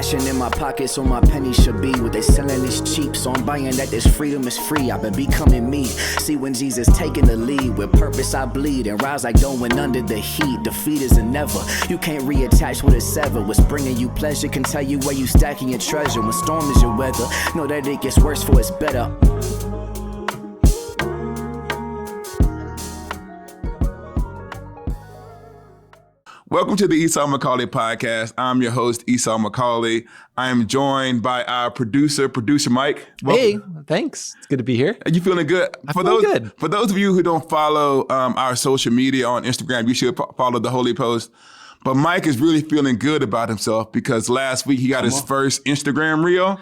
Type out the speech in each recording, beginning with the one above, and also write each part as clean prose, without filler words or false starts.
Cashing in my pockets so my pennies should be. What they selling is cheap, so I'm buying that this freedom is free. I've been becoming me. See when Jesus taking the lead. With purpose I bleed and rise like going under the heat. Defeat is a never. You can't reattach with a sever. What's bringing you pleasure can tell you where you stacking your treasure. When storm is your weather, know that it gets worse for it's better. Welcome to the Esau McCauley podcast. I'm your host, Esau McCauley. I am joined by our producer Mike. Welcome. Hey, thanks. It's good to be here. Are you feeling good? I feel good. For those of you who don't follow our social media on Instagram, you should follow The Holy Post. But Mike is really feeling good about himself because last week he got his first Instagram reel.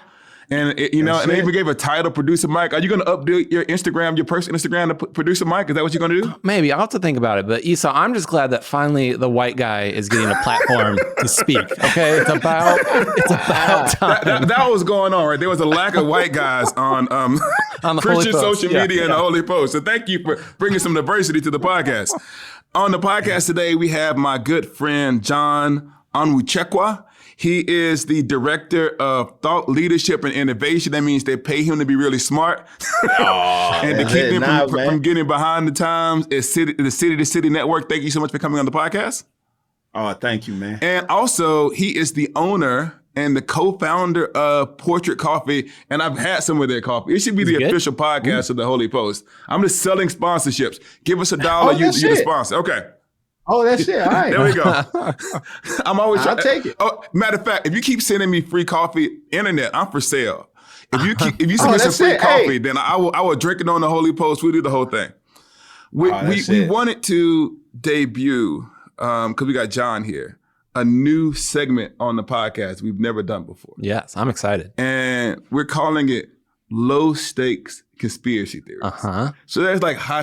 And they even gave a title, Producer Mike. Are you going to update your Instagram, your personal Instagram to Producer Mike? Is that what you're going to do? Maybe. I'll have to think about it. But Esau, I'm just glad that finally the white guy is getting a platform to speak. Okay? It's about time. That was going on, right? There was a lack of white guys on the Christian social media and yeah. the Holy Post. So thank you for bringing some diversity to the podcast. On the podcast today, we have my good friend, John Onwuchekwa. He is the director of thought leadership and innovation. That means they pay him to be really smart. And to keep him from getting behind the times is the City to City Network. Thank you so much for coming on the podcast. Oh, thank you, man. And also, he is the owner and the co-founder of Portrait Coffee. And I've had some of their coffee. It should be the official podcast of the Holy Post. I'm just selling sponsorships. Give us $1, you're the sponsor. Okay. Oh, that's it. All right. There we go. I'll take it. Oh, matter of fact, if you keep sending me free coffee, internet, I'm for sale. If you send me some free coffee, then I will drink it on the Holy Post. We'll do the whole thing. We wanted to debut, because we got John here, a new segment on the podcast we've never done before. Yes, I'm excited. And we're calling it Low Stakes Conspiracy Theories. So there's like high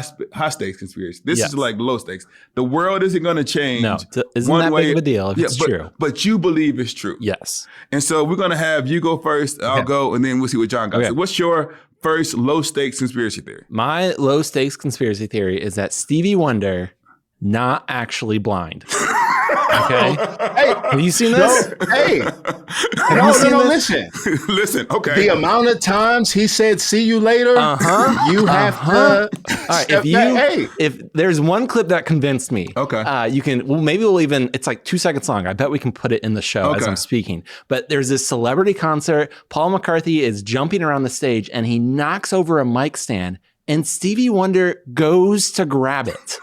stakes conspiracy. This is like low stakes. The world isn't going to change. No, isn't that big of a deal if it's true. But you believe it's true. Yes. And so we're going to have you go first, I'll go, and then we'll see what John got. So what's your first low stakes conspiracy theory? My low stakes conspiracy theory is that Stevie Wonder not actually blind. Okay. Hey, have you seen this? Listen. Listen, okay. The amount of times he said, "See you later," you have to. All right. If there's one clip that convinced me, you can. Well, maybe we'll even. It's like 2 seconds long. I bet we can put it in the show as I'm speaking. But there's this celebrity concert. Paul McCartney is jumping around the stage, and he knocks over a mic stand. And Stevie Wonder goes to grab it.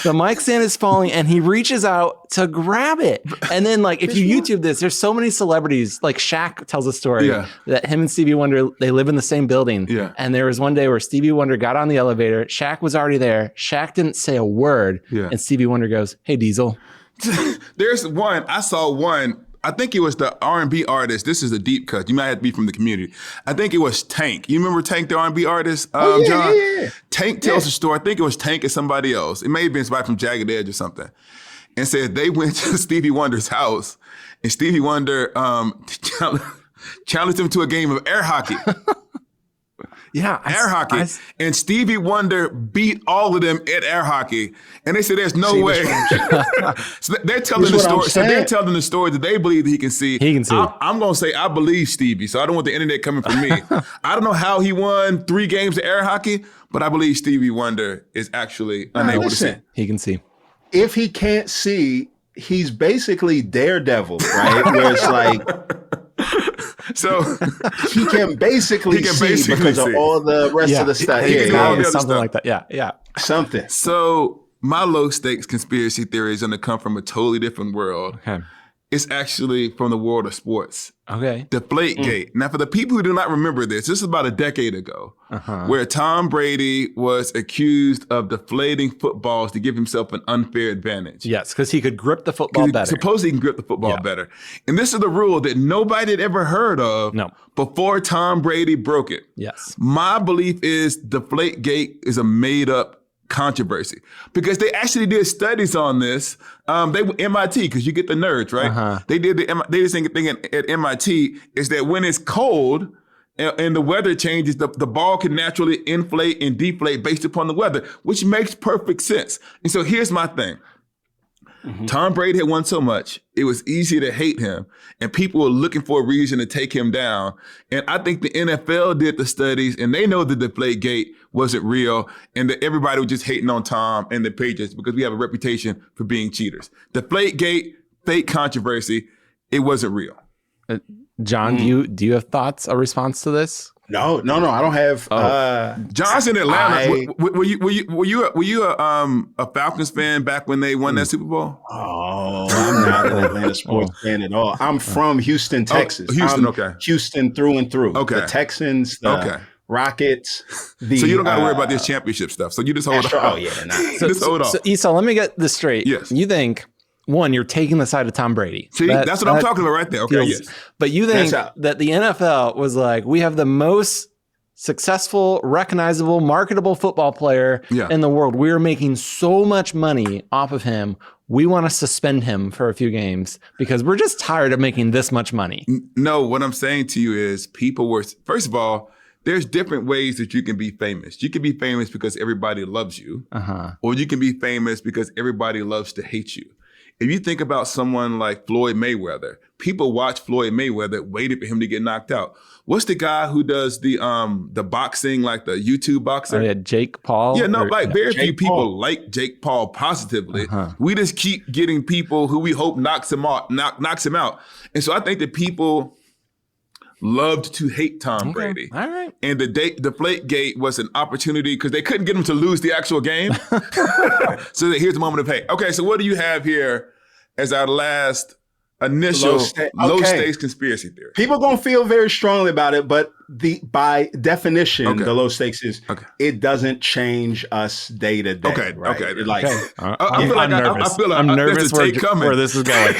The mic stand is falling and he reaches out to grab it. And then like, if you YouTube this, there's so many celebrities, like Shaq tells a story that him and Stevie Wonder, they live in the same building. Yeah. And there was one day where Stevie Wonder got on the elevator. Shaq was already there. Shaq didn't say a word. Yeah. And Stevie Wonder goes, "Hey, Diesel." There's one, I saw one. I think it was the R&B artist. This is a deep cut. You might have to be from the community. I think it was Tank. You remember Tank, the R&B artist, John? Yeah. Tank tells a story. I think it was Tank and somebody else. It may have been somebody from Jagged Edge or something. And said they went to Stevie Wonder's house and Stevie Wonder challenged him to a game of air hockey. Air hockey. And Stevie Wonder beat all of them at air hockey. And they said, there's no way. So they're telling the story. So they're telling the story that they believe that he can see. He can see. I'm going to say I believe Stevie. So I don't want the internet coming for me. I don't know how he won 3 games of air hockey, but I believe Stevie Wonder is actually unable to see. He can see. If he can't see, he's basically Daredevil, right? Where it's like, so he can basically see because of all the rest of the stuff. Something like that. Yeah. Something. So my low stakes conspiracy theory is going to come from a totally different world. Okay. It's actually from the world of sports. Okay. Deflategate. Now, for the people who do not remember this is about a decade ago, where Tom Brady was accused of deflating footballs to give himself an unfair advantage. Yes, because he could grip the football better. Supposedly he can grip the football better. And this is the rule that nobody had ever heard of before Tom Brady broke it. Yes. My My belief is Deflategate is a made-up controversy because they actually did studies on this. They were MIT because you get the nerds, right? They did they just think at MIT is that when it's cold and the weather changes, the ball can naturally inflate and deflate based upon the weather, which makes perfect sense. And so here's my thing. Tom Brady had won so much, it was easy to hate him, and people were looking for a reason to take him down. And I think the NFL did the studies, and they know that the Deflategate wasn't real, and that everybody was just hating on Tom and the Patriots because we have a reputation for being cheaters. Deflategate, fake controversy, it wasn't real. John, do you have thoughts, a response to this? No, I don't have. John's in Atlanta. Were you a Falcons fan back when they won that Super Bowl? Oh, I'm not an Atlanta sports fan at all. I'm from Houston, Texas. Houston, okay. Houston through and through. Okay. The Texans, the Rockets. So you don't got to worry about this championship stuff. So you just hold on. Oh yeah, just hold on. So Esau, let me get this straight. Yes. You think, one, you're taking the side of Tom Brady. See, that's what I'm talking about right there. Okay, yes. But you think that the NFL was like, we have the most successful, recognizable, marketable football player in the world. We're making so much money off of him. We want to suspend him for a few games because we're just tired of making this much money. No, what I'm saying to you is people were, first of all, there's different ways that you can be famous. You can be famous because everybody loves you, or you can be famous because everybody loves to hate you. If you think about someone like Floyd Mayweather, people watch Floyd Mayweather, waited for him to get knocked out. What's the guy who does the boxing, like the YouTube boxer? Oh, yeah, Jake Paul? Yeah, no, very few people like Jake Paul positively. We just keep getting people who we hope knocks him out. And so I think that people loved to hate Tom Brady. All right. And the Deflategate was an opportunity because they couldn't get him to lose the actual game. So here's the moment of hate. Okay, so what do you have here as our last initial low stakes conspiracy theory? People gonna feel very strongly about it, but by definition, the low stakes is it doesn't change us day to day. Okay, right? I'm nervous where this is going.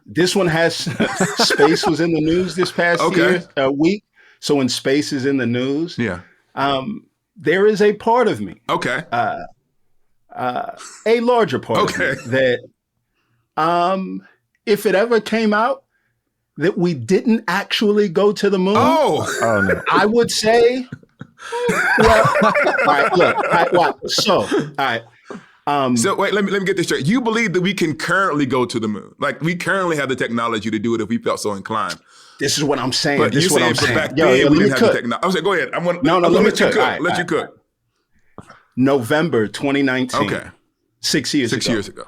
This one has space was in the news this past week. So when space is in the news, there is a part of me, a larger part of me that if it ever came out that we didn't actually go to the moon, no. I would say, well, all right, look, all right. So wait, let me get this straight. You believe that we can currently go to the moon? Like we currently have the technology to do it if we felt so inclined. This is what I'm saying. But this is what I'm saying. Back then we didn't have the technology. I'm saying, go ahead. Let you cook. November 2019. Okay. 6 years ago. 6 years ago.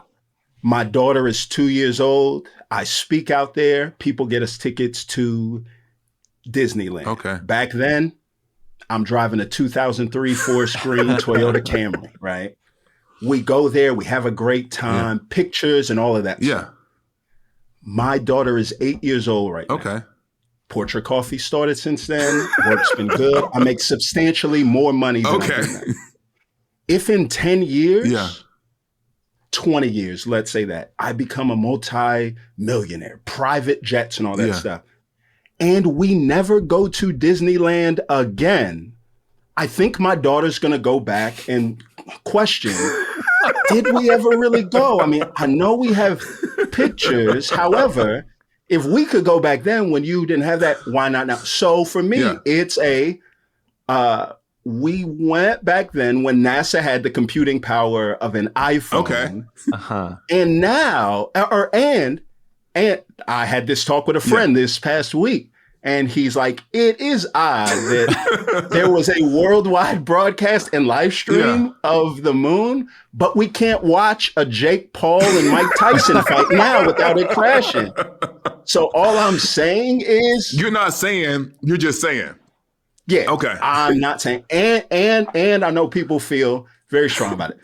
My daughter is 2 years old. I speak out there. People get us tickets to Disneyland. Okay. Back then, I'm driving a 2003 4-screen Toyota Camry, right? We go there. We have a great time. Pictures and all of that stuff. My daughter is 8 years old right now. Okay. Portrait Coffee started since then. Work's been good. I make substantially more money than I do now. If in 10 years... 20 years, let's say that, I become a multi-millionaire, private jets and all that stuff, and we never go to Disneyland again, I think my daughter's going to go back and question, did we ever really go? I mean, I know we have pictures. However, if we could go back then when you didn't have that, why not now? So for me, it's we went back then when NASA had the computing power of an iPhone. And now, and I had this talk with a friend this past week, and he's like, it is odd that there was a worldwide broadcast and live stream of the moon, but we can't watch a Jake Paul and Mike Tyson fight now without it crashing. So all I'm saying is... You're not saying, you're just saying. Yeah. Okay. I'm not saying, and I know people feel very strong about it.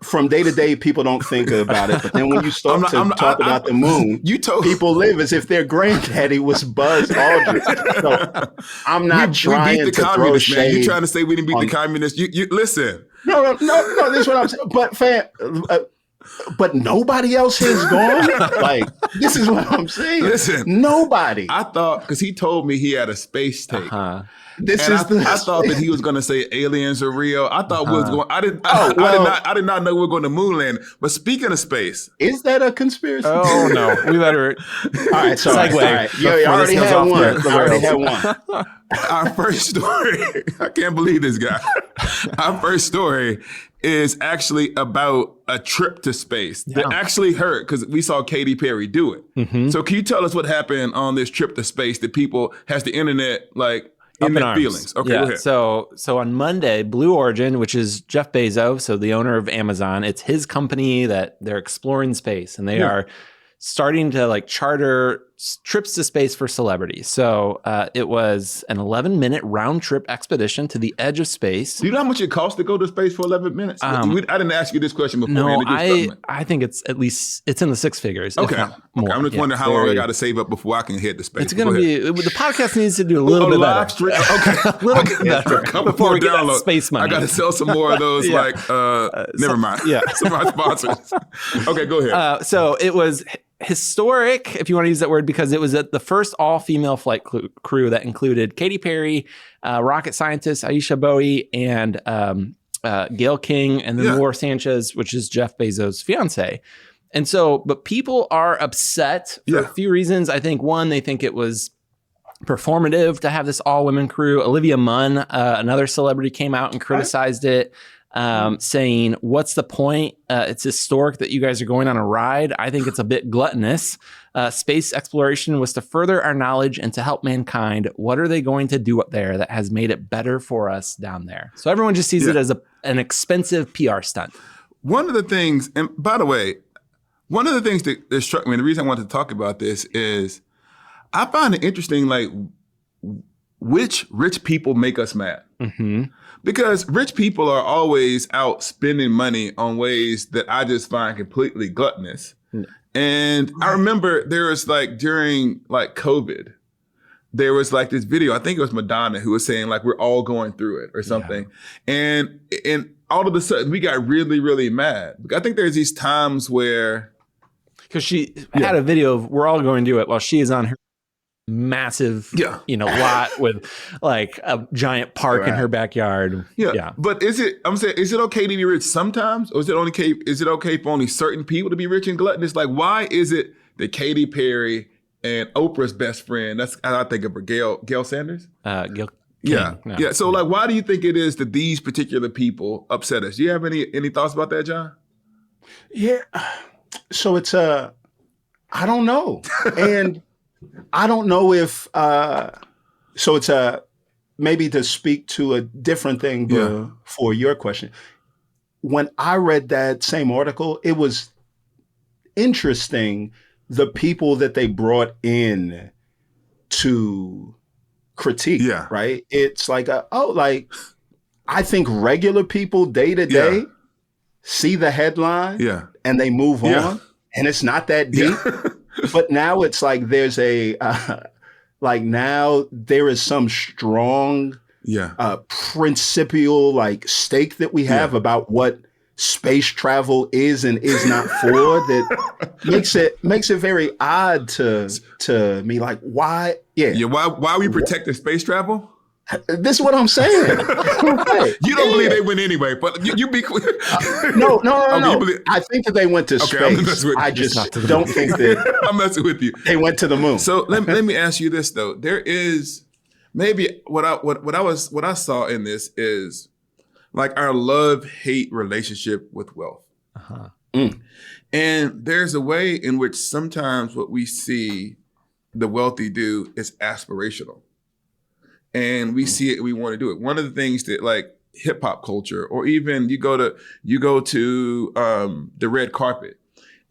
From day to day, people don't think about it, but then when you start to talk about the moon, people live as if their granddaddy was Buzz Aldrin. So I'm not trying to throw shade. You're trying to say we didn't beat the communists. You listen. No. This is what I'm saying. But but nobody else has gone. Like, this is what I'm saying. Listen, nobody. I thought because he told me he had a space tape. I thought that he was going to say aliens are real. I thought we was going. I did not know we were going to moon land. But speaking of space, is that a conspiracy? Oh no, we better. All right, sorry. All right. You already had one. Our first story. I can't believe this guy. Our first story is actually about a trip to space that actually hurt because we saw Katy Perry do it. Mm-hmm. So can you tell us what happened on this trip to space that people has the internet like in their feelings? Okay, go ahead. So on Monday, Blue Origin, which is Jeff Bezos, so the owner of Amazon, it's his company that they're exploring space, and they are starting to like charter trips to space for celebrities. So it was an 11-minute round trip expedition to the edge of space. Do you know how much it costs to go to space for 11 minutes? I didn't ask you this question before. No, I think it's at least it's in the six figures. Okay. I'm just wondering how long I got to save up before I can head to space. It's going to be the podcast needs to do a little bit better. Okay, a little bit better before we get that space money. I got to sell some more of those. Never mind. Yeah, some of my sponsors. Okay, go ahead. So it was historic, if you want to use that word, because it was the first all-female flight crew that included Katy Perry, rocket scientist Aisha Bowie, and Gail King, and then Laura Sanchez, which is Jeff Bezos' fiance. And so, but people are upset for a few reasons. I think one, they think it was performative to have this all-women crew. Olivia Munn, another celebrity, came out and criticized it. Saying, what's the point? It's historic that you guys are going on a ride. I think it's a bit gluttonous. Space exploration was to further our knowledge and to help mankind. What are they going to do up there that has made it better for us down there? So everyone just sees it as an expensive PR stunt. One of the things, and by the way, one of the things that struck me, and the reason I wanted to talk about this is I find it interesting, like, which rich people make us mad. Mm-hmm. Because rich people are always out spending money on ways that I just find completely gluttonous. And I remember there was like during like COVID, there was like this video, I think it was Madonna, who was saying like, we're all going through it or something. Yeah. And all of a sudden we got really, really mad. I think there's these times where. Because she had a video of we're all going to do it while she is on her massive, lot with like a giant park in her backyard. Yeah. But is it okay to be rich sometimes? Or is it okay for only certain people to be rich and gluttonous? Like, why is it that Katy Perry and Oprah's best friend, that's how I think of her, Gail Sanders? Gail. Yeah. So like, why do you think it is that these particular people upset us? Do you have any thoughts about that, John? Yeah. So it's I don't know. And I don't know if, so it's maybe to speak to a different thing for your question. When I read that same article, it was interesting, the people that they brought in to critique, right? It's like, I think regular people day to day see the headline and they move on, and it's not that deep. But now it's like there's now there is some strong principial like stake that we have about what space travel is and is not for, that makes it very odd to me. Like, why? Why we protecting space travel? This is what I'm saying. You don't believe they went anyway, but you be clear. No. I think that they went to space. I just don't think that I'm messing with you. They went to the moon. So let me ask you this though. There is maybe what I saw in this is like our love-hate relationship with wealth. Uh-huh. And there's a way in which sometimes what we see the wealthy do is aspirational. And we see it and we want to do it. One of the things that like hip hop culture, or even you go to the red carpet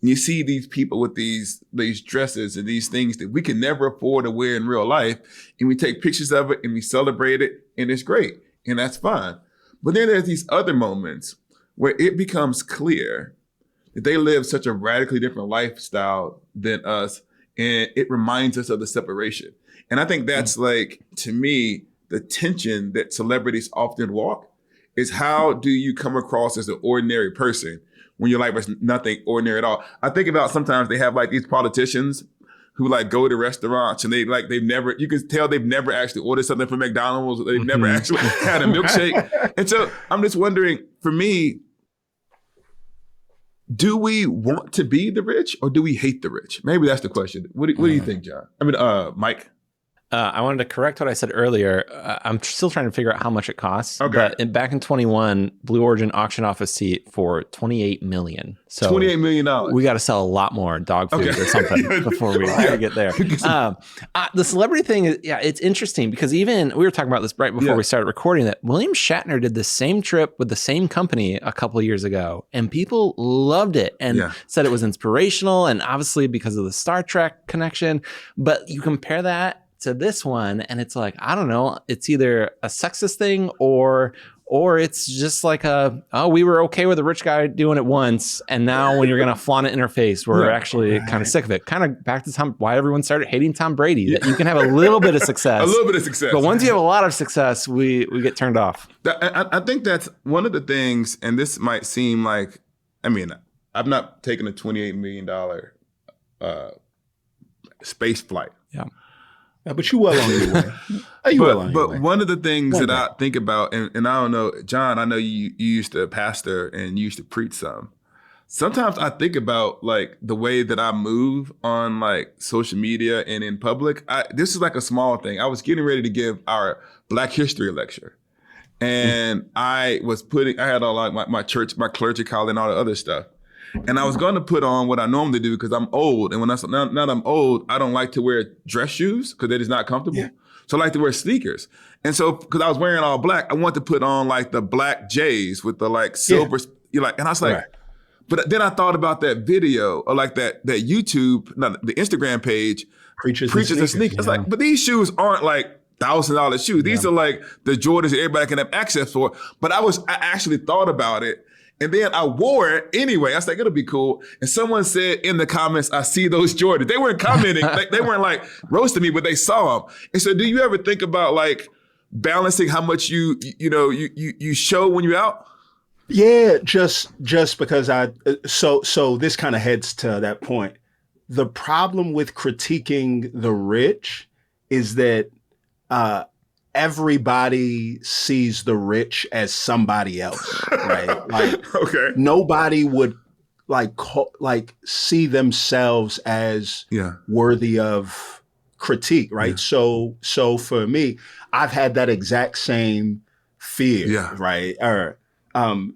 and you see these people with these dresses and these things that we can never afford to wear in real life. And we take pictures of it and we celebrate it and it's great. And that's fine. But then there's these other moments where it becomes clear that they live such a radically different lifestyle than us. And it reminds us of the separation. And I think that's like, to me, the tension that celebrities often walk is how do you come across as an ordinary person when your life is nothing ordinary at all? I think about sometimes they have like these politicians who like go to restaurants and you can tell they've never actually ordered something from McDonald's. They've never actually had a milkshake. And so I'm just wondering, for me, do we want to be the rich or do we hate the rich? Maybe that's the question. What do you think, John? I mean, Mike? I wanted to correct what I said earlier. I'm still trying to figure out how much it costs. Okay. But back in 21, Blue Origin auctioned off a seat for $28 million. So $28 million. We got to sell a lot more dog food or something before we get there. The celebrity thing is, it's interesting because even we were talking about this right before we started recording that William Shatner did the same trip with the same company a couple of years ago, and people loved it and said it was inspirational, and obviously because of the Star Trek connection. But you compare that to this one, and it's like, I don't know, it's either a sexist thing or it's just like we were okay with a rich guy doing it once, and now when you're gonna flaunt it in our face, we're actually kind of sick of it. Kind of back to why everyone started hating Tom Brady. That you can have a little bit of success, but once you have a lot of success, we get turned off. I think that's one of the things, and this might seem like, I mean, I've not taken a $28 million space flight. Yeah. But you well on your way. But one of the things that I think about, and I don't know, John, I know you used to pastor and you used to preach some. Sometimes I think about like the way that I move on like social media and in public. This is like a small thing. I was getting ready to give our Black History lecture. And I had all like my church, my clergy collar and all the other stuff. And I was going to put on what I normally do because I'm old. And now that I'm old, I don't like to wear dress shoes because they're just not comfortable. Yeah. So I like to wear sneakers. And so because I was wearing all black, I wanted to put on like the black J's with the like silver, and I was like, but then I thought about that video or like that YouTube, the Instagram page, Preachers and Sneakers. It's like, but these shoes aren't like $1,000 shoes. These are like the Jordans that everybody can have access for. But I actually thought about it. And then I wore it anyway. I was like, it'll be cool. And someone said in the comments, I see those Jordans. They weren't commenting. They weren't like roasting me, but they saw them. And so do you ever think about like balancing how much you show when you're out? Yeah, just because so this kind of heads to that point. The problem with critiquing the rich is that everybody sees the rich as somebody else, right? Like, nobody would see themselves as worthy of critique, right? Yeah. So for me, I've had that exact same fear, right?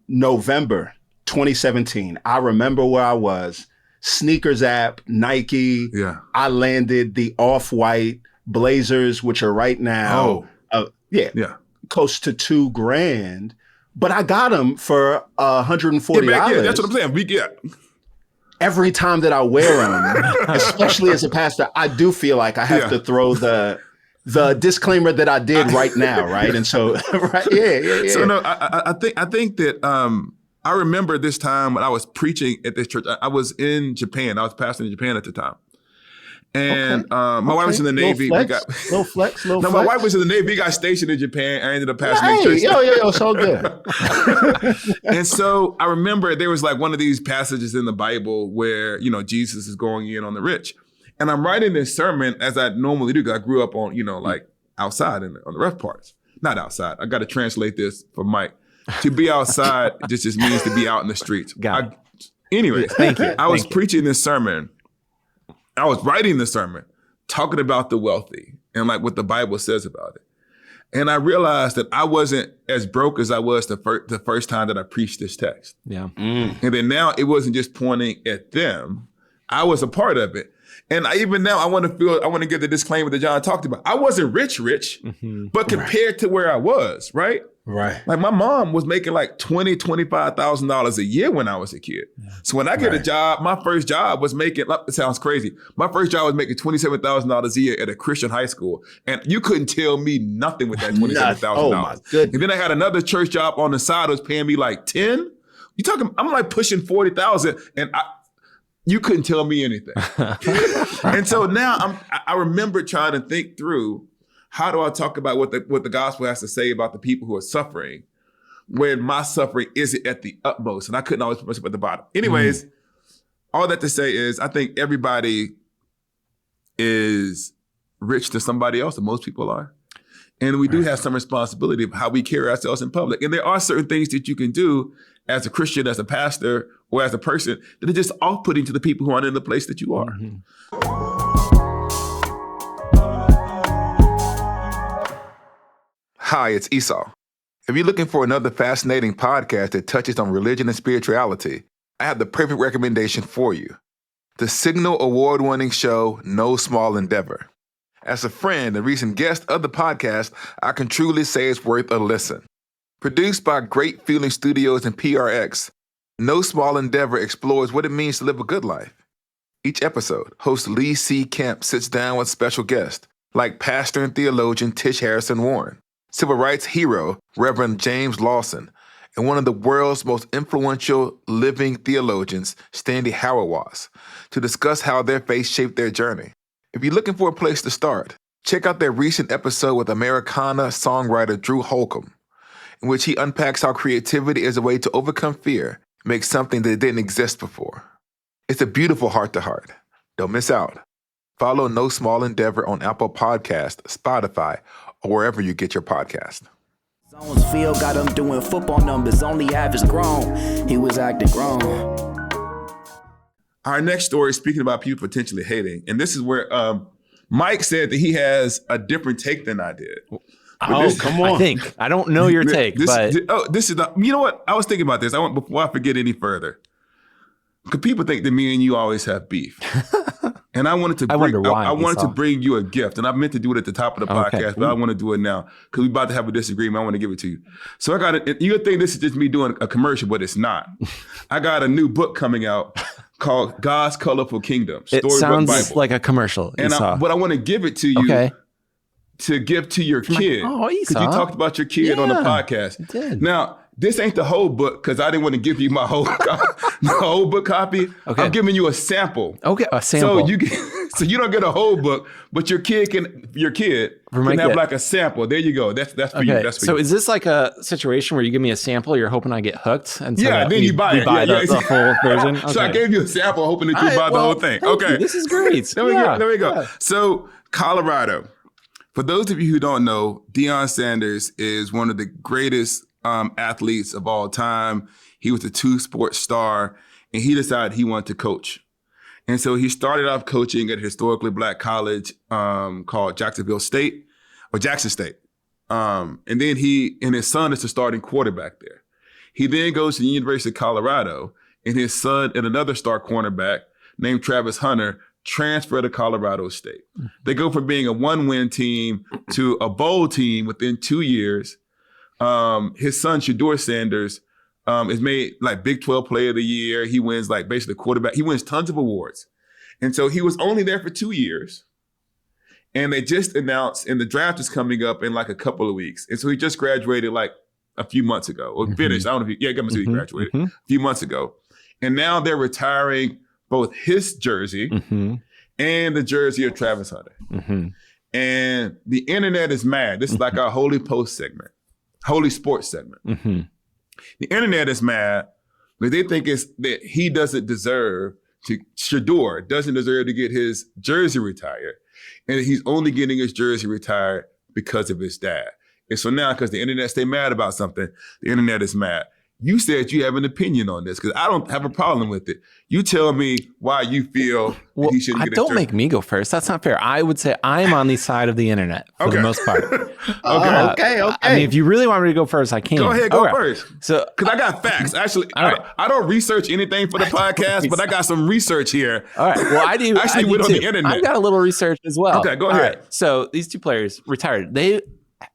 November 2017, I remember where I was. Sneakers app, Nike. Yeah. I landed the Off-White Blazers, which are right now. Close to $2,000, but I got them for $140. Yeah, that's what I'm saying. Every time that I wear them, especially as a pastor, I do feel like I have to throw the disclaimer that I did right now, right? And so, So no, I think that I remember this time when I was preaching at this church. I was in Japan. I was pastoring in Japan at the time. And my wife was in the Navy. Little flex. My wife was in the Navy. We got stationed in Japan. I ended up pastoring church. It's all good. And so I remember there was like one of these passages in the Bible where, Jesus is going in on the rich. And I'm writing this sermon as I normally do because I grew up on, like outside on the rough parts. Not outside. I got to translate this for Mike. To be outside just means to be out in the streets. Anyway, thank you. I was preaching this sermon. I was writing the sermon, talking about the wealthy and like what the Bible says about it. And I realized that I wasn't as broke as I was the first time that I preached this text. Yeah. And then now it wasn't just pointing at them. I was a part of it. And even now I want to give the disclaimer that John talked about. I wasn't rich, but compared to where I was, right? Right. Like my mom was making like $25,000 a year when I was a kid. Yeah. So when I get a job, my first job was making, it sounds crazy. My first job was making $27,000 a year at a Christian high school. And you couldn't tell me nothing with that $27,000. Oh my goodness. And then I had another church job on the side that was paying me like 10. I'm like pushing 40,000 and you couldn't tell me anything. And so now I remember trying to think through, how do I talk about what the gospel has to say about the people who are suffering when my suffering isn't at the utmost? And I couldn't always put myself at the bottom. Anyways, all that to say is I think everybody is rich to somebody else, and most people are. And we do have some responsibility of how we carry ourselves in public. And there are certain things that you can do as a Christian, as a pastor, or as a person that are just off-putting to the people who aren't in the place that you are. Mm-hmm. Hi, it's Esau. If you're looking for another fascinating podcast that touches on religion and spirituality, I have the perfect recommendation for you. The Signal Award-winning show, No Small Endeavor. As a friend and recent guest of the podcast, I can truly say it's worth a listen. Produced by Great Feeling Studios and PRX, No Small Endeavor explores what it means to live a good life. Each episode, host Lee C. Kemp sits down with special guests like pastor and theologian Tish Harrison Warren, civil rights hero Reverend James Lawson, and one of the world's most influential living theologians, Stanley Hauerwas, to discuss how their faith shaped their journey. If you're looking for a place to start, check out their recent episode with Americana songwriter Drew Holcomb, in which he unpacks how creativity is a way to overcome fear, make something that didn't exist before. It's a beautiful heart-to-heart. Don't miss out. Follow No Small Endeavor on Apple Podcasts, Spotify, or wherever you get your podcast. Zones Field got him doing football numbers, only average grown. He was acting grown. Our next story is speaking about people potentially hating. And this is where Mike said that he has a different take than I did. Come on. I don't know your take, this is you know what? I was thinking about this. Before I forget any further. Because people think that me and you always have beef. And I wanted to bring you a gift. And I meant to do it at the top of the podcast, but I want to do it now. Because we're about to have a disagreement. I want to give it to you. So you think this is just me doing a commercial, but it's not. I got a new book coming out called God's Colorful Kingdom. It sounds like a commercial. And I want to give it to you to give to your kid. Esau. Because you talked about your kid on the podcast. I did. Now, this ain't the whole book because I didn't want to give you my whole book copy. Okay. I'm giving you a sample. Okay, a sample. So you don't get a whole book, but your kid can have like a sample. There you go. That's for you. That's for you. So is this like a situation where you give me a sample, you're hoping I get hooked? And so then you buy it. The full version? Okay. So I gave you a sample hoping that you buy the whole thing. Okay. This is great. There we go. Yeah. So Colorado. For those of you who don't know, Deon Sanders is one of the greatest athletes of all time. He was a two-sport star, and he decided he wanted to coach. And so he started off coaching at a historically black college called Jackson State. And then he and his son is the starting quarterback there. He then goes to the University of Colorado, and his son and another star cornerback named Travis Hunter transfer to Colorado State. They go from being a one-win team to a bowl team within 2 years. His son, Shedeur Sanders, is made like Big 12 Player of the Year. He wins like basically quarterback. He wins tons of awards. And so he was only there for 2 years. And they just announced, and the draft is coming up in like a couple of weeks. And so he just graduated like a few months ago, or finished. I don't know if he graduated a few months ago. And now they're retiring both his jersey and the jersey of Travis Hunter. And the internet is mad. This is like our Holy Post segment, Holy Sports segment. The internet is mad because they think it's that he doesn't deserve Shedeur doesn't deserve to get his jersey retired. And he's only getting his jersey retired because of his dad. And so now, because the internet stay mad about something, the internet is mad. You said you have an opinion on this because I don't have a problem with it. You tell me why you feel he shouldn't get a jersey. Don't make me go first. That's not fair. I would say I'm on the side of the internet for the most part. Okay. I mean, if you really want me to go first, I can. Go ahead, go first. So, because I got facts. Actually, I don't research anything for the podcast, but I got some research here. All right. Well, I do. Actually, went on the internet. I've got a little research as well. Okay, go ahead. Right. So these two players retired. They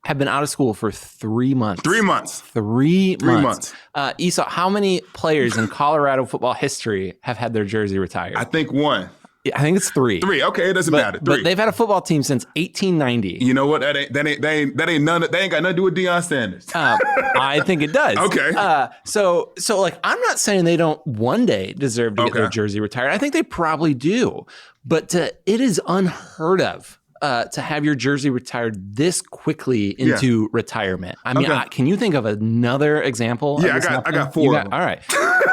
have been out of school for 3 months. 3 months. 3 months. Esau, how many players in Colorado football history have had their jersey retired? I think one. I think it's 3. 3. Okay, it doesn't matter. 3. But they've had a football team since 1890. You know what? That ain't got nothing to do with Deon Sanders. I think it does. Okay. So like, I'm not saying they don't one day deserve to get their jersey retired. I think they probably do. But it is unheard of to have your jersey retired this quickly into retirement? I mean, can you think of another example? Yeah, I got 4 of them. All right.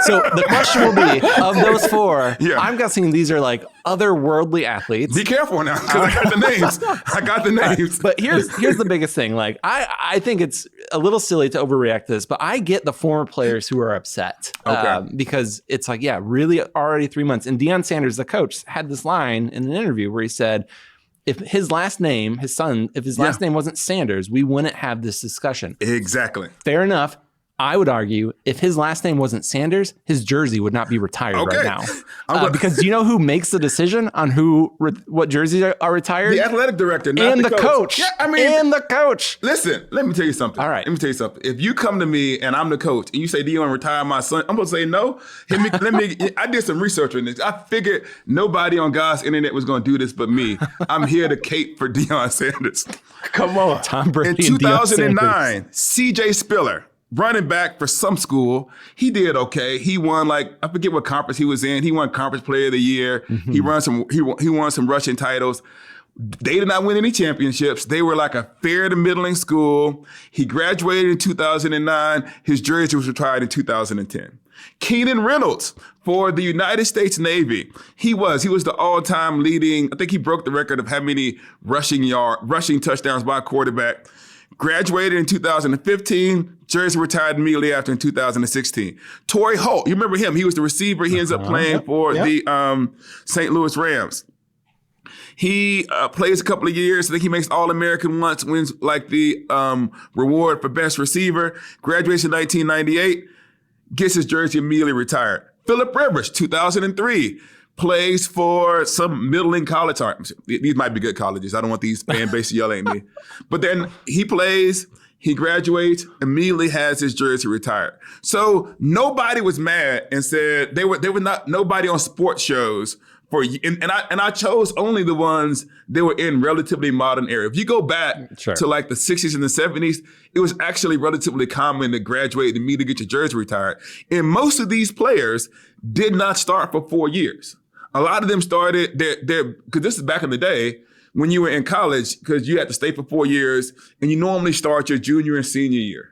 So the question will be, of those 4, I'm guessing these are like otherworldly athletes. Be careful now, because I got the names. But here's the biggest thing. Like, I think it's a little silly to overreact to this, but I get the former players who are upset because it's like, really already 3 months. And Deon Sanders, the coach, had this line in an interview where he said, if his last name, his son, if his last name wasn't Sanders, we wouldn't have this discussion. Exactly. Fair enough. I would argue if his last name wasn't Sanders, his jersey would not be retired right now. Because do you know who makes the decision on what jerseys are retired? The athletic director, not and the coach. Yeah, and the coach. Listen, let me tell you something. All right. Let me tell you something. If you come to me and I'm the coach and you say, do you want to retire my son? I'm going to say no. I did some research on this. I figured nobody on God's internet was going to do this but me. I'm here to cape for Deon Sanders. Come on. Tom Brady. In 2009, C.J. Spiller, running back for some school, he did okay. He won I forget what conference he was in. He won Conference Player of the Year. Mm-hmm. He won some rushing titles. They did not win any championships. They were like a fair to middling school. He graduated in 2009. His jersey was retired in 2010. Keenan Reynolds for the United States Navy. He was the all-time leading, I think he broke the record of how many rushing touchdowns by a quarterback. Graduated in 2015, jersey retired immediately after in 2016. Torrey Holt, you remember him? He was the receiver. He ends up playing for the St. Louis Rams. He plays a couple of years. I think he makes All-American once, wins the reward for best receiver. Graduates in 1998, gets his jersey immediately retired. Phillip Rivers, 2003. Plays for some middling college. These might be good colleges. I don't want these fan base yelling at me. But then he plays, he graduates, immediately has his jersey retired. So nobody was mad and said they were not nobody on sports shows and I chose only the ones that were in relatively modern era. If you go back to the 60s and the 70s, it was actually relatively common to graduate and immediately get your jersey retired. And most of these players did not start for 4 years. A lot of them started because this is back in the day when you were in college, because you had to stay for 4 years and you normally start your junior and senior year.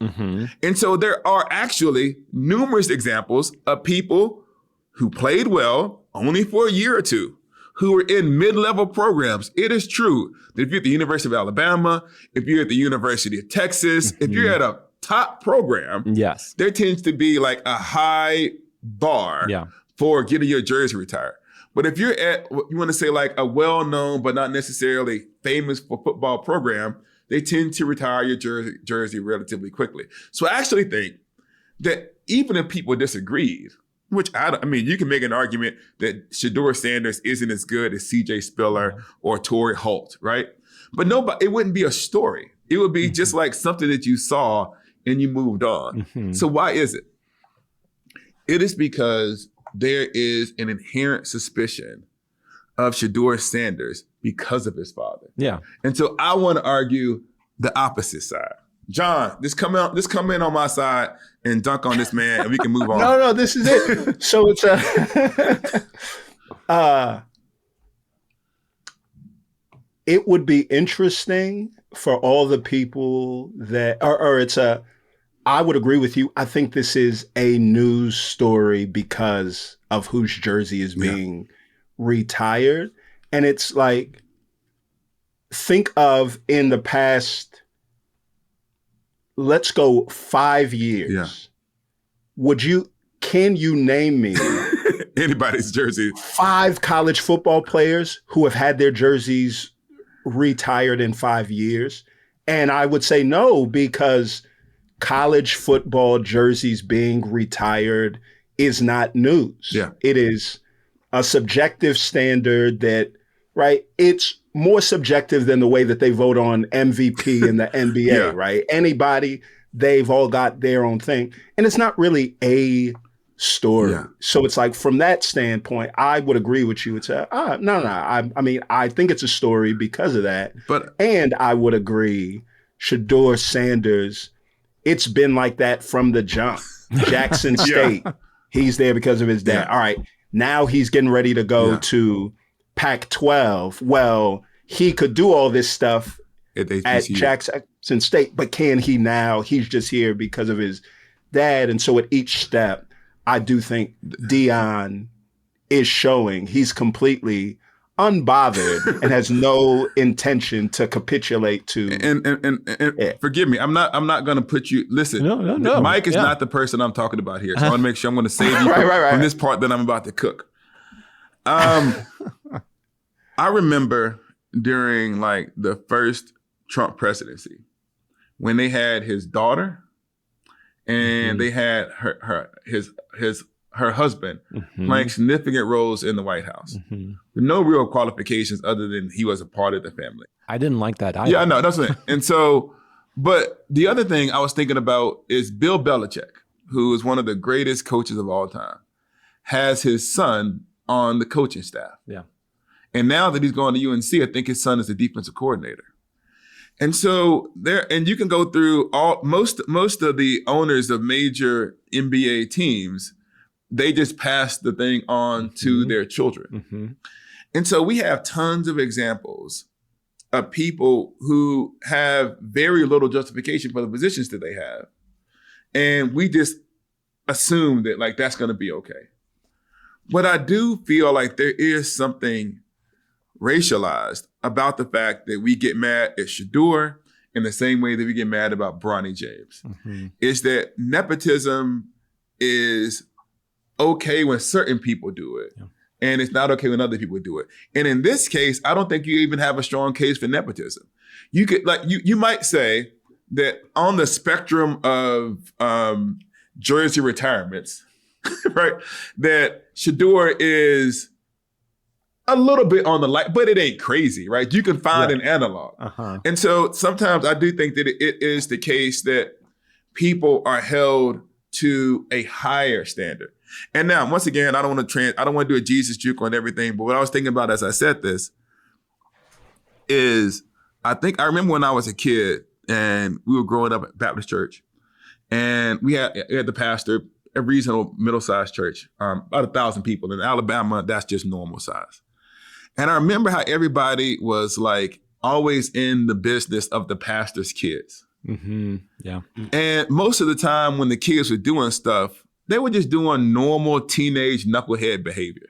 Mm-hmm. And so there are actually numerous examples of people who played well only for a year or two, who were in mid-level programs. It is true that if you're at the University of Alabama, if you're at the University of Texas, if you're at a top program, there tends to be like a high bar for getting your jersey retired. But if you're at what you want to say like a well-known but not necessarily famous for football program, they tend to retire your jersey relatively quickly. So I actually think that even if people disagreed, which I mean, you can make an argument that Shedeur Sanders isn't as good as C.J. Spiller or Torrey Holt, right? But it wouldn't be a story. It would be just like something that you saw and you moved on. Mm-hmm. So why is it? It is because there is an inherent suspicion of Shedeur Sanders because of his father. Yeah. And so I want to argue the opposite side. John, just come in on my side and dunk on this man and we can move on. No, this is it. So it's it would be interesting for all the people that I would agree with you. I think this is a news story because of whose jersey is being retired. And it's like, think of in the past, let's go 5 years. Yeah. Can you name me anybody's jersey? 5 college football players who have had their jerseys retired in 5 years? And I would say no, because college football jerseys being retired is not news. Yeah. It is a subjective standard that, right? It's more subjective than the way that they vote on MVP in the NBA, right? Anybody, they've all got their own thing. And it's not really a story. Yeah. So it's like, from that standpoint, I would agree with you. It's no. I mean, I think it's a story because of that. And I would agree, Shedeur Sanders, it's been like that from the jump. Jackson State, he's there because of his dad. Yeah. All right, now he's getting ready to go to Pac-12. Well, he could do all this stuff at Jackson State, but can he now? He's just here because of his dad. And so at each step, I do think Deon is showing he's completely unbothered and has no intention to capitulate to. And forgive me, I'm not going to put you. Listen, no. Mike is not the person I'm talking about here, so I want to make sure I'm going to save you from this part that I'm about to cook. I remember during like the first Trump presidency when they had his daughter and they had her husband playing significant roles in the White House with no real qualifications other than he was a part of the family. I didn't like that either. Yeah, I know. That's what. And so, but the other thing I was thinking about is Bill Belichick, who is one of the greatest coaches of all time, has his son on the coaching staff. Yeah. And now that he's going to UNC, I think his son is the defensive coordinator. And so and you can go through most of the owners of major NBA teams, they just pass the thing on to their children. And so we have tons of examples of people who have very little justification for the positions that they have. And we just assume that like that's going to be okay. But I do feel like there is something racialized about the fact that we get mad at Shedeur in the same way that we get mad about Bronny James. Is that nepotism is okay when certain people do it, and it's not okay when other people do it. And in this case, I don't think you even have a strong case for nepotism. You could you might say that on the spectrum of jersey retirements, right, that Shedeur is a little bit on the light, but it ain't crazy, right? You can find an analog. And so sometimes I do think that it is the case that people are held to a higher standard. And now, once again, I don't want to do a Jesus juke on everything, but what I was thinking about as I said this is I remember when I was a kid and we were growing up at Baptist church, and we had the pastor, a reasonable middle-sized church, about 1,000 people. In Alabama, that's just normal size. And I remember how everybody was like always in the business of the pastor's kids. Yeah. And most of the time when the kids were doing stuff, they were just doing normal teenage knucklehead behavior.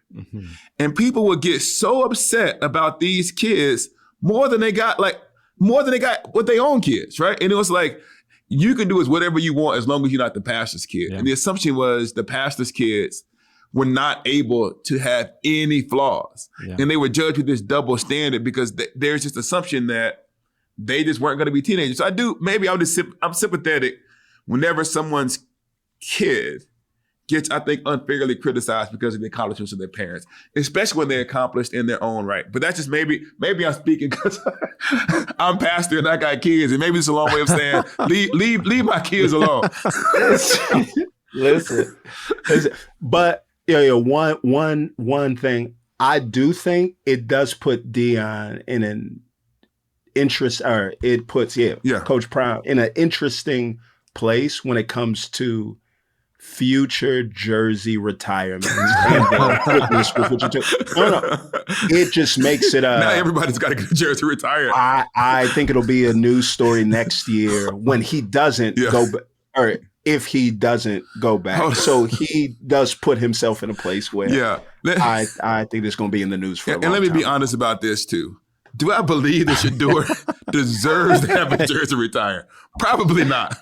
And people would get so upset about these kids more than they got with their own kids, right? And it was like, you can do whatever you want as long as you're not the pastor's kid. And the assumption was the pastor's kids were not able to have any flaws. And they were judged with this double standard because there's this assumption that they just weren't going to be teenagers. So I'm sympathetic whenever someone's kid gets, I think, unfairly criticized because of the accomplishments of their parents, especially when they're accomplished in their own right. But that's just maybe I'm speaking because I'm pastor and I got kids, and maybe it's a long way of saying leave my kids alone. Listen. But one thing, I do think it does put Deon in an interest, or it puts Coach Prime in an interesting place when it comes to future jersey retirements. It just makes it now everybody's got to get a jersey retired. I think it'll be a news story next year when he doesn't go or if he doesn't go back. So he does put himself in a place where I think it's going to be in the news for a long time. And let me be honest about this too. Do I believe that Shedeur deserves to have a jersey retired? Probably not.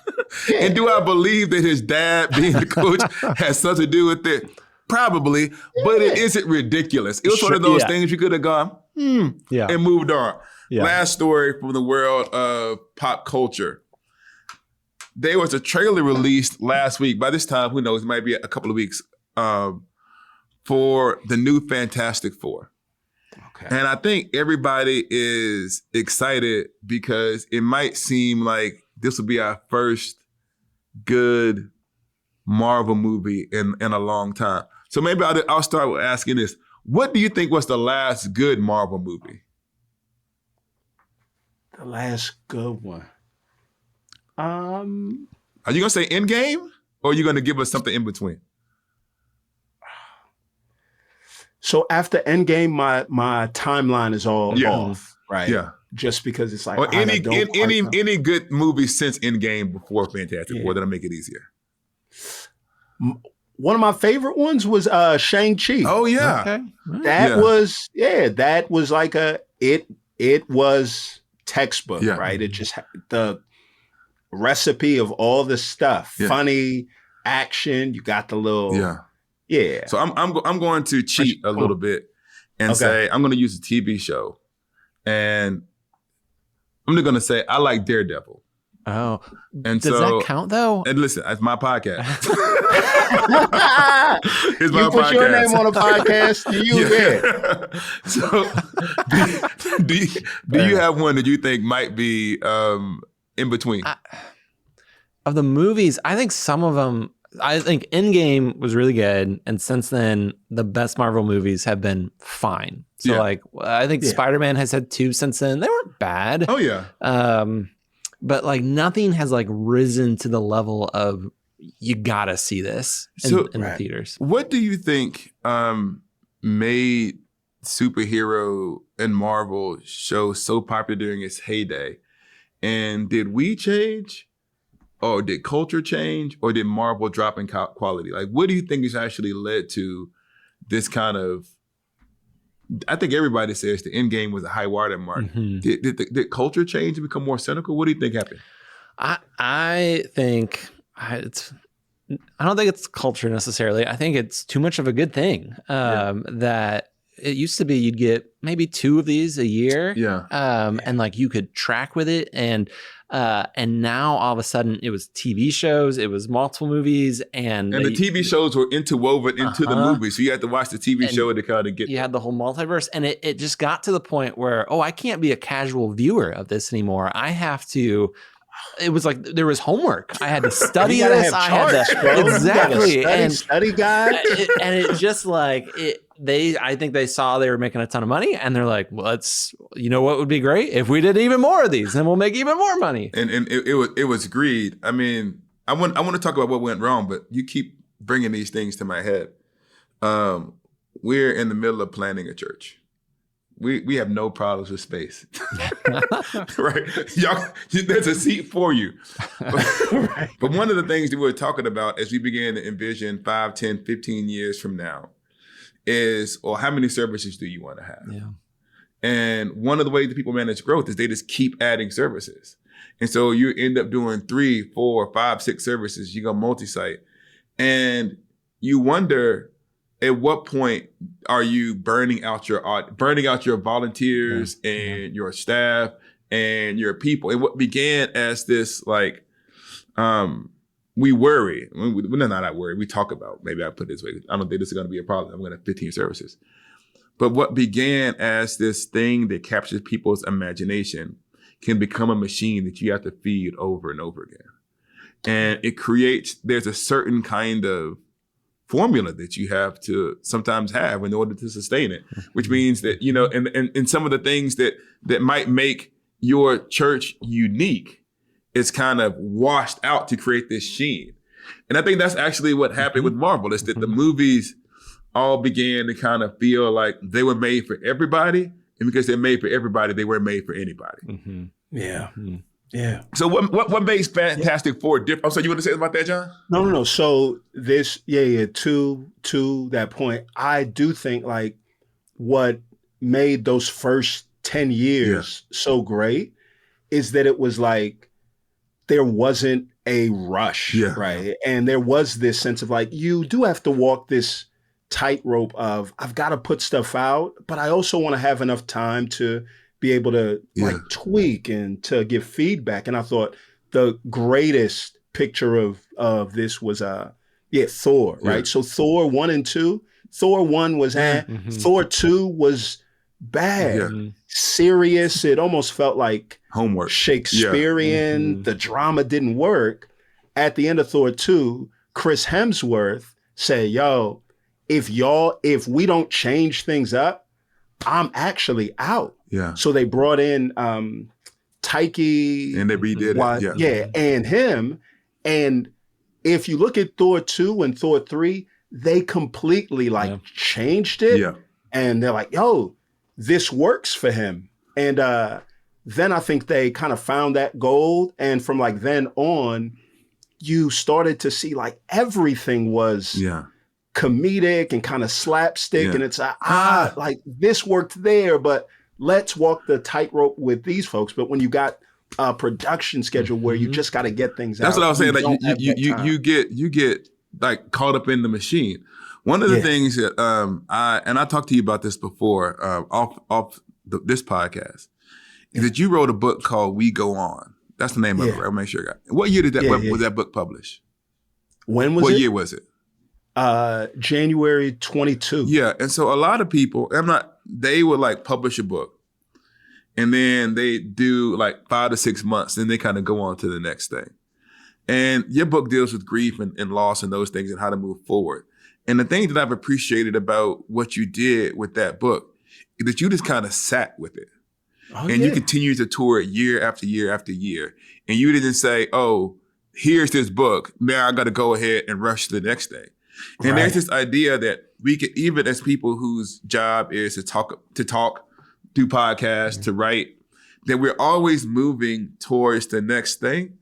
And do I believe that his dad being the coach has something to do with it? Probably. But it isn't ridiculous. It was one of those things you could have gone, and moved on. Last story from the world of pop culture. There was a trailer released last week. By this time, who knows, it might be a couple of weeks, for the new Fantastic Four. Okay. And I think everybody is excited because it might seem like this will be our first good Marvel movie in a long time. So maybe I'll start with asking this. What do you think was the last good Marvel movie? The last good one. Are you going to say Endgame, or are you going to give us something in between? So after Endgame, my timeline is all off. right? Yeah. Just because it's like, or any good movie since Endgame before Fantastic Four, that'll make it easier. One of my favorite ones was Shang-Chi. Oh yeah. Okay. That was like it was textbook, right? It just the recipe of all the stuff, funny, action, you got the little So I'm going to cheat a little bit and say I'm going to use a TV show, and I'm just going to say I like Daredevil. Oh, and does that count though? And listen, it's my podcast. It's my podcast. Your name on a podcast. So, do you have one that you think might be in between? Of the movies, I think some of them. I think Endgame was really good, and since then, the best Marvel movies have been fine. So, I think Spider-Man has had 2 since then. They weren't bad. Oh yeah. But like nothing has like risen to the level of you gotta see this in the theaters. What do you think made superhero and Marvel shows so popular during its heyday? And did we change, or did culture change, or did Marvel drop in quality? Like, what do you think has actually led to this kind of? I think everybody says the Endgame was a high watermark. Mm-hmm. Did culture change and become more cynical? What do you think happened? I think I don't think it's culture necessarily. I think it's too much of a good thing. That it used to be you'd get maybe 2 of these a year. And like you could track with it, and now all of a sudden it was TV shows, it was multiple movies, and the TV shows were interwoven into the movies. So you had to watch the TV show to kind of get. You had the whole multiverse, and it just got to the point where I can't be a casual viewer of this anymore. I have to. It was like there was homework. I had to study this. I had to exactly study guide, and it just like it. I think they saw they were making a ton of money, and they're like, well, what would be great if we did even more of these, and we'll make even more money. And it was greed. I mean, I want to talk about what went wrong, but you keep bringing these things to my head. We're in the middle of planning a church. We have no problems with space, right? Y'all, there's a seat for you. But one of the things that we're talking about as we begin to envision 5, 10, 15 years from now is, how many services do you want to have? Yeah. And one of the ways that people manage growth is they just keep adding services. And so you end up doing 3, 4, 5, 6 services. You go multi-site, and you wonder, at what point are you burning out your volunteers and your staff and your people? And what began as this we worry. We're not that worried. We talk about, maybe I put it this way, I don't think this is going to be a problem. I'm going to have 15 services. But what began as this thing that captures people's imagination can become a machine that you have to feed over and over again. And there's a certain kind of formula that you have to sometimes have in order to sustain it, which means that, and some of the things that might make your church unique is kind of washed out to create this sheen. And I think that's actually what happened with Marvel, is that the movies all began to kind of feel like they were made for everybody. And because they're made for everybody, they weren't made for anybody. Mm-hmm. Yeah. Mm-hmm. Yeah. So what makes Fantastic Four different? Oh, so you want to say about that, John? No. So this, to that point, I do think like what made those first 10 years so great is that it was like there wasn't a rush, right? And there was this sense of like, you do have to walk this tightrope of, I've got to put stuff out, but I also want to have enough time to be able to tweak and to give feedback. And I thought the greatest picture of this was Thor, right? So Thor 1 and 2, Thor 1 was Thor 2 was bad, serious. It almost felt like homework, Shakespearean. The drama didn't work. At the end of Thor 2, Chris Hemsworth said, yo, if we don't change things up, I'm actually out. Yeah. So they brought in Taiki. And they redid it. And him. And if you look at Thor 2 and Thor 3, they completely changed it. Yeah. And they're like, yo, this works for him. And then I think they kind of found that gold. And from like then on, you started to see like everything was comedic and kind of slapstick. And it's like this worked there, but let's walk the tightrope with these folks. But when you got a production schedule where you just got to get things That's out. What I was saying. Like you get like caught up in the machine. One of the things that I talked to you about this before off this podcast is that you wrote a book called We Go On. That's the name of it. I'll make sure I got it. What year was that book published? When was it? What year was it? January 22. Yeah, and so a lot of people, they would like publish a book, and then they do like 5 to 6 months, and they kind of go on to the next thing. And your book deals with grief and loss and those things and how to move forward. And the thing that I've appreciated about what you did with that book is that you just kind of sat with it. You continue to tour it year after year after year. And you didn't say, oh, here's this book. Now I got to go ahead and rush to the next thing. And there's this idea that we can, even as people whose job is to talk, do podcasts, to write, that we're always moving towards the next thing.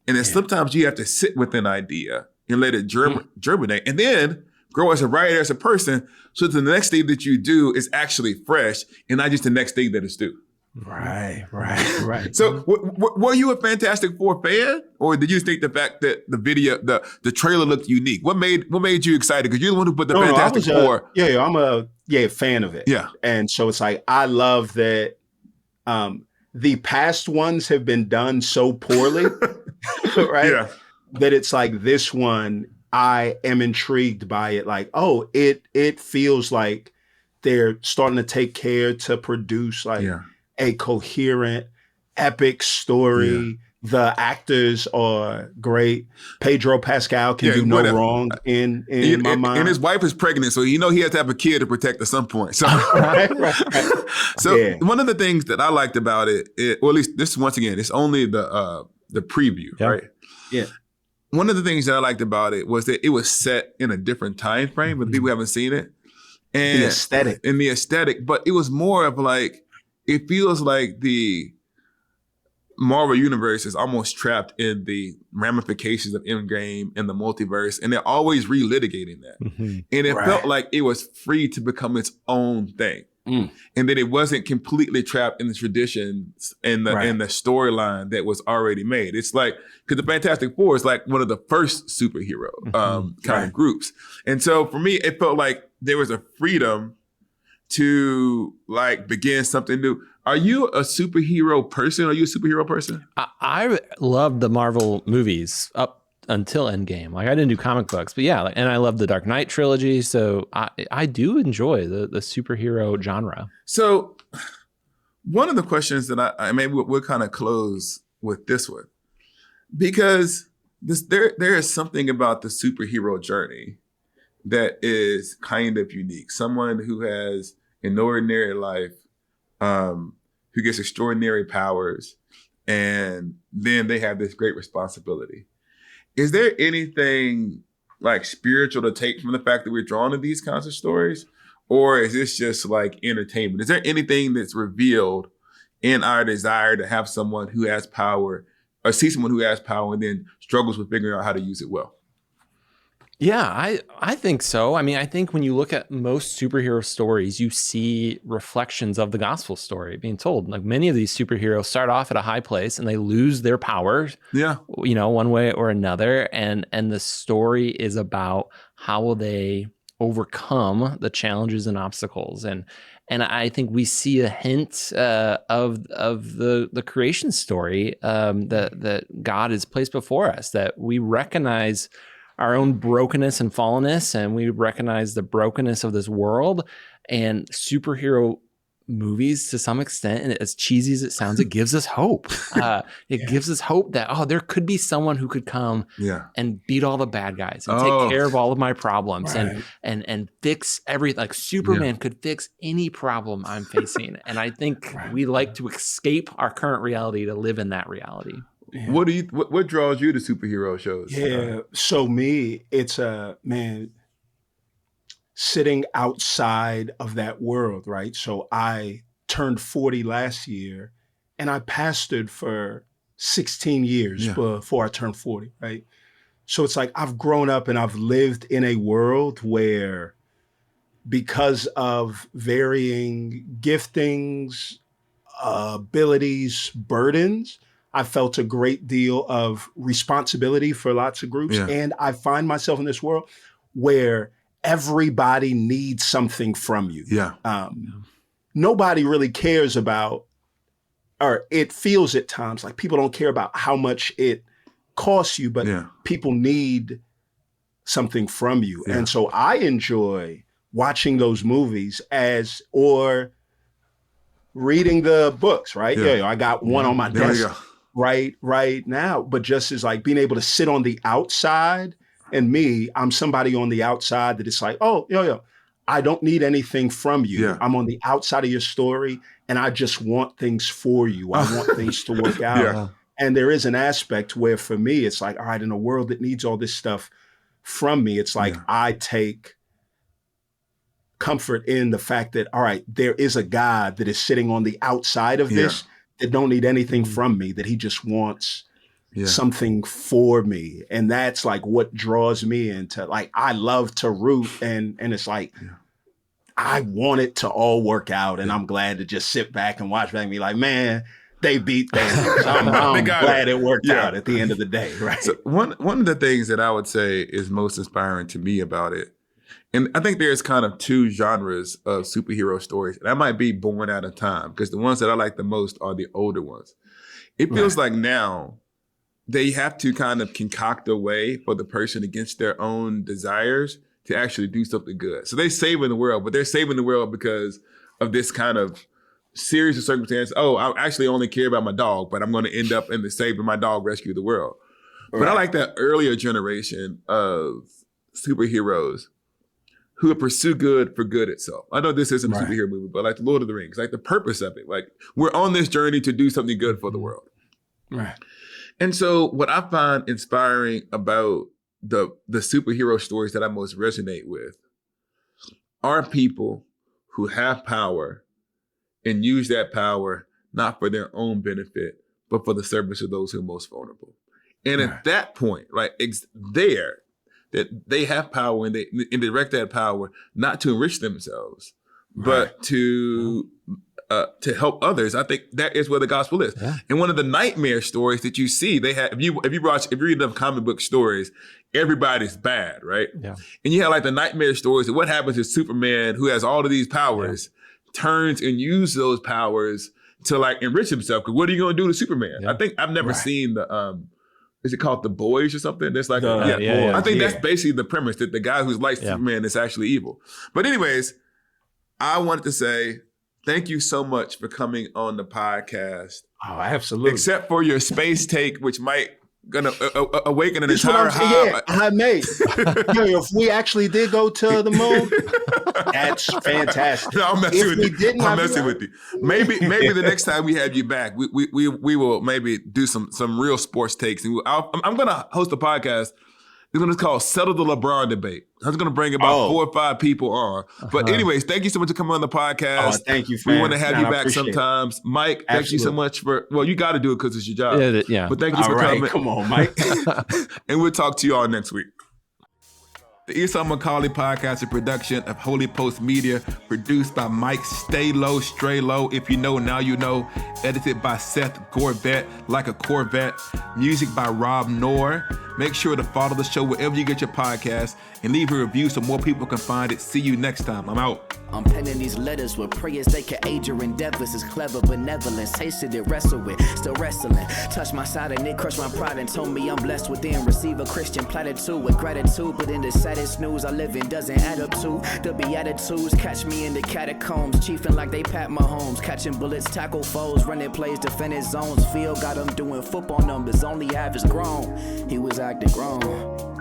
And then sometimes you have to sit with an idea and let it germinate and then grow as a writer, as a person, so that the next thing that you do is actually fresh and not just the next thing that is due. Right. So were you a Fantastic Four fan, or did you think the fact that the video, the trailer looked unique? What made you excited? Because you're the one who put the Fantastic Four. I'm a fan of it. Yeah. And so it's like, I love that the past ones have been done so poorly, right? Yeah. That it's like this one, I am intrigued by it. Like, oh, it feels like they're starting to take care to produce like a coherent, epic story. Yeah. The actors are great. Pedro Pascal can do no wrong in my mind. And his wife is pregnant, so he has to have a kid to protect at some point. So, one of the things that I liked about it, or at least this once again, it's only the preview, right? Yeah. One of the things that I liked about it was that it was set in a different time frame, but people haven't seen it. And the aesthetic, but it was more of like, it feels like the Marvel Universe is almost trapped in the ramifications of Endgame and the multiverse, and they're always relitigating that. Mm-hmm. And it felt like it was free to become its own thing. And that it wasn't completely trapped in the traditions and the storyline that was already made. It's like, because the Fantastic Four is like one of the first superhero kind of groups. And so for me, it felt like there was a freedom to like begin something new. Are you a superhero person? Are you a superhero person? I love the Marvel movies up until Endgame. Like, I didn't do comic books, but yeah, and I love the Dark Knight trilogy. So I do enjoy the superhero genre. So one of the questions that I maybe we'll kind of close with this one, because there is something about the superhero journey that is kind of unique. Someone who has an ordinary life, who gets extraordinary powers, and then they have this great responsibility. Is there anything like spiritual to take from the fact that we're drawn to these kinds of stories? Or is this just like entertainment? Is there anything that's revealed in our desire to have someone who has power, or see someone who has power and then struggles with figuring out how to use it well? Yeah, I think so. I mean, I think when you look at most superhero stories, you see reflections of the gospel story being told. Like, many of these superheroes start off at a high place and they lose their powers, one way or another. And the story is about how will they overcome the challenges and obstacles. And I think we see a hint of the creation story that God has placed before us, that we recognize our own brokenness and fallenness, and we recognize the brokenness of this world. And superhero movies, to some extent, and as cheesy as it sounds, it gives us hope. It gives us hope that, there could be someone who could come and beat all the bad guys and take care of all of my problems and fix everything. Like, Superman could fix any problem I'm facing. And I think we like to escape our current reality to live in that reality. Yeah. What draws you to superhero shows? Yeah, so me, it's sitting outside of that world, right? So I turned 40 last year, and I pastored for 16 years before I turned 40, right? So it's like I've grown up and I've lived in a world where, because of varying giftings, abilities, burdens, I felt a great deal of responsibility for lots of groups. Yeah. And I find myself in this world where everybody needs something from you. Nobody really cares about, or it feels at times like people don't care about how much it costs you, but people need something from you. Yeah. And so I enjoy watching those movies or reading the books, right? Yeah, I got one on my desk right now. But just as like being able to sit on the outside, and I'm somebody on the outside that it's like, oh, I don't need anything from you. Yeah. I'm on the outside of your story, and I just want things for you. I want things to work out. Yeah. And there is an aspect where for me, it's like, all right, in a world that needs all this stuff from me, it's like I take comfort in the fact that, all right, there is a God that is sitting on the outside of this that don't need anything from me, that he just wants something for me. And that's like what draws me into, like, I love to root, and it's like, I want it to all work out, and I'm glad to just sit back and watch back and be like, man, they beat Thanos. I'm glad it worked out at the end of the day, right? So one of the things that I would say is most inspiring to me about it, and I think there's kind of two genres of superhero stories, and that might be born out of time, because the ones that I like the most are the older ones. It feels like now they have to kind of concoct a way for the person against their own desires to actually do something good. So they're saving the world, but they're saving the world because of this kind of series of circumstances. Oh, I actually only care about my dog, but I'm going to end up in the saving my dog, rescue the world. Right. But I like that earlier generation of superheroes who would pursue good for good itself. I know this isn't a superhero movie, but like the Lord of the Rings, like the purpose of it, like we're on this journey to do something good for the world. Right. And so what I find inspiring about the superhero stories that I most resonate with are people who have power and use that power not for their own benefit, but for the service of those who are most vulnerable. And at that point, right, it's there that they have power, and they direct that power not to enrich themselves, but to help others. I think that is where the gospel is. Yeah. And one of the nightmare stories that you see, they have, if you read enough comic book stories, everybody's bad, right? Yeah. And you have like the nightmare stories of what happens if Superman, who has all of these powers, turns and uses those powers to like enrich himself. Because what are you going to do to Superman? Yeah. I think I've never seen the is it called The Boys or something? There's like I think that's basically the premise, that the guy who's like Superman is actually evil. But anyways, I wanted to say thank you so much for coming on the podcast. Oh, absolutely. Except for your space take, which might gonna awaken an entire hive. I may. If we actually did go to the moon, that's fantastic. No, I'm messing with you. I'm messing with you. Maybe the next time we have you back, we will maybe do some real sports takes. And I'm gonna host a podcast. It's going to call Settle the LeBron Debate. I was going to bring about 4 or 5 people on. But anyways, thank you so much for coming on the podcast. Thank you, fam. We want to have you back sometimes. Mike, thank you so much for, you got to do it because it's your job. Yeah. But thank you for coming. Come on, Mike. And we'll talk to you all next week. The Esau Macaulay podcast is a production of Holy Post Media, produced by Mike Stay Low, Stray Low. If you know, now you know. Edited by Seth Gorvette, like a Corvette. Music by Rob Noor. Make sure to follow the show wherever you get your podcast and leave a review so more people can find it. See you next time. I'm out. I'm penning these letters with prayers they can aid your endeavors. It's clever benevolence, tasted it, wrestle with, still wrestling. Touch my side and it crushed my pride and told me I'm blessed within. Receive a Christian platitude with gratitude, but in the saddest news I live in doesn't add up to the Beatitudes. Catch me in the catacombs, chiefing like they Pat Mahomes, catching bullets, tackle foes, running plays, defending zones. Field got them doing football numbers, only average grown. He was acting grown.